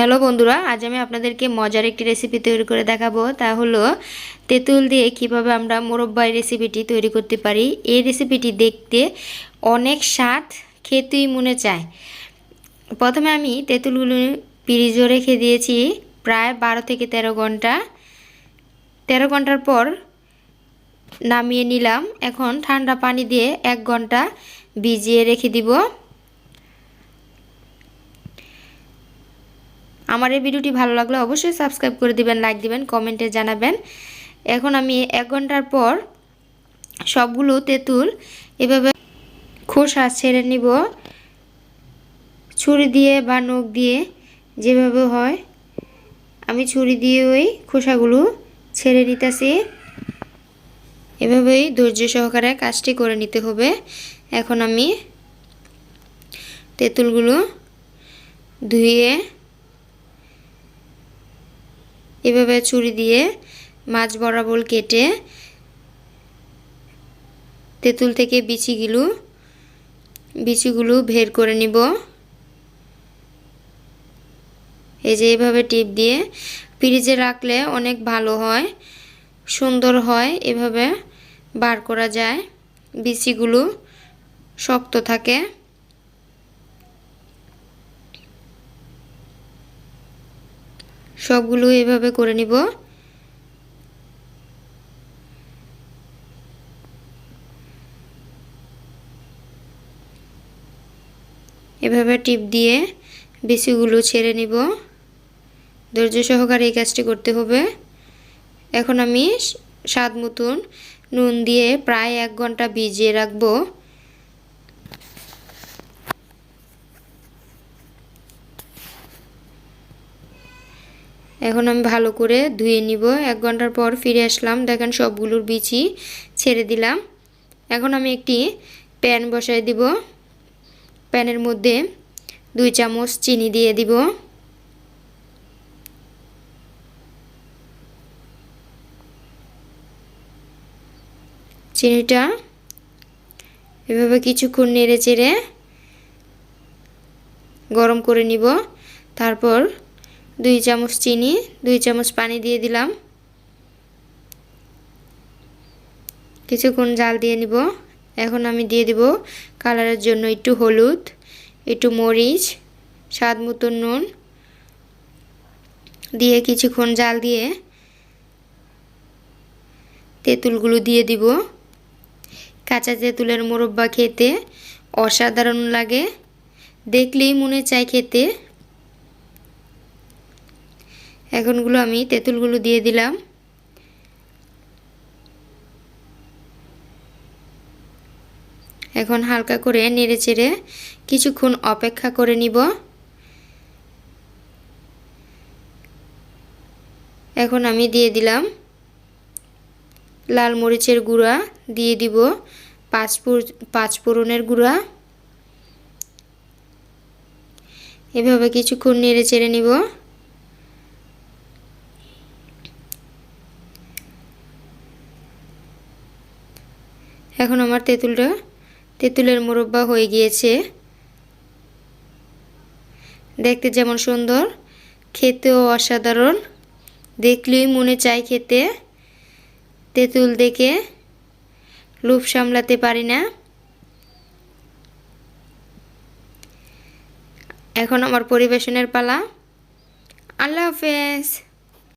Hello বন্ধুরা, আজ আমি আপনাদেরকে মজার একটি রেসিপি তৈরি করে দেখাবো। তা হলো তেঁতুল দিয়ে কিভাবে আমরা মোরব্বাই রেসিপিটি তৈরি করতে পারি। এই রেসিপিটি দেখতে অনেক স্বাদ, খেতেই মনে চায়। প্রথমে আমি তেঁতুলগুলো ফ্রিজে রেখে দিয়েছি প্রায় 12 থেকে 13 ঘন্টা। 13 ঘন্টার পর নামিয়ে নিলাম। এখন ঠান্ডা পানি দিয়ে 1 ঘন্টা ভিজিয়ে রেখে দিব। আমার এই ভিডিওটি ভালো লাগলে অবশ্যই সাবস্ক্রাইব করে দিবেন, লাইক দিবেন, কমেন্টে জানাবেন। এখন আমি 1 ঘন্টার পর সবগুলো তেঁতুল এভাবে খোসা ছেড়ে নিব। ছুরি দিয়ে বা নখ দিয়ে যেভাবে হয়, আমি ছুরি দিয়ে ওই খোসাগুলো ছেড়ে নিতেছি। এভাবেই ধৈর্য সহকারে কাজটি করে নিতে হবে। এখন আমি তেঁতুলগুলো ধুয়ে এভাবে ছুরি দিয়ে মাছ বরাবর কেটে তেঁতুল থেকে বিচিগুলো বের করে নিব। এই যে এভাবে টিপ দিয়ে ফ্রিজে রাখলে অনেক ভালো হয়, সুন্দর হয়। এভাবে বার করা যায়, বিচিগুলো শক্ত থাকে। সবগুলো এভাবে করে নিব। এভাবে টিপ দিয়ে বিচিগুলো ছেড়ে নিব। ধৈর্য সহকারে এই কাজটি করতে হবে। এখন আমি স্বাদ মতন নুন দিয়ে প্রায় 1 ঘন্টা ভিজিয়ে রাখবো। এখন আমি ভালো করে ধুয়ে নিব। 1 ঘন্টার পর ফিরে আসলাম, দেখেন সবগুলোর বিচি ছেড়ে দিলাম। এখন আমি একটি প্যান বসাই দিব। প্যানের মধ্যে 2 চামচ চিনি দিয়ে দিব। চিনিটা এভাবে কিছুক্ষণ নেড়ে চেড়ে গরম করে নিব। তারপর 2 চামচ চিনি, 2 চামচ পানি দিয়ে দিলাম। কিছুক্ষণ জাল দিয়ে নিব। এখন আমি দিয়ে দিব কালারের জন্য একটু হলুদ, একটু মরিচ, স্বাদ মতো নুন দিয়ে কিছুক্ষণ জাল দিয়ে তেঁতুলগুলো দিয়ে দিব। কাঁচা তেঁতুলের মোরব্বা খেতে অসাধারণ লাগে, দেখলেই মনে চায় খেতে। এখনগুলো আমি তেঁতুলগুলো দিয়ে দিলাম। এখন হালকা করে নেড়ে চেড়ে কিছুক্ষণ অপেক্ষা করে নিব। এখন আমি দিয়ে দিলাম লাল মরিচের গুঁড়া, দিয়ে দিব পাঁচফোড়নের গুঁড়া। এভাবে কিছুক্ষণ নেড়ে চেড়ে নিব। এখন আমার তেঁতুলের মোরব্বা হয়ে গিয়েছে। দেখতে যেমন সুন্দর, খেতেও অসাধারণ, দেখলেই মনে চায় খেতে। তেঁতুল দেখে লোভ সামলাতে পারি না। এখন আমার পরিবেশনের পালা। আল্লাহ হাফেজ।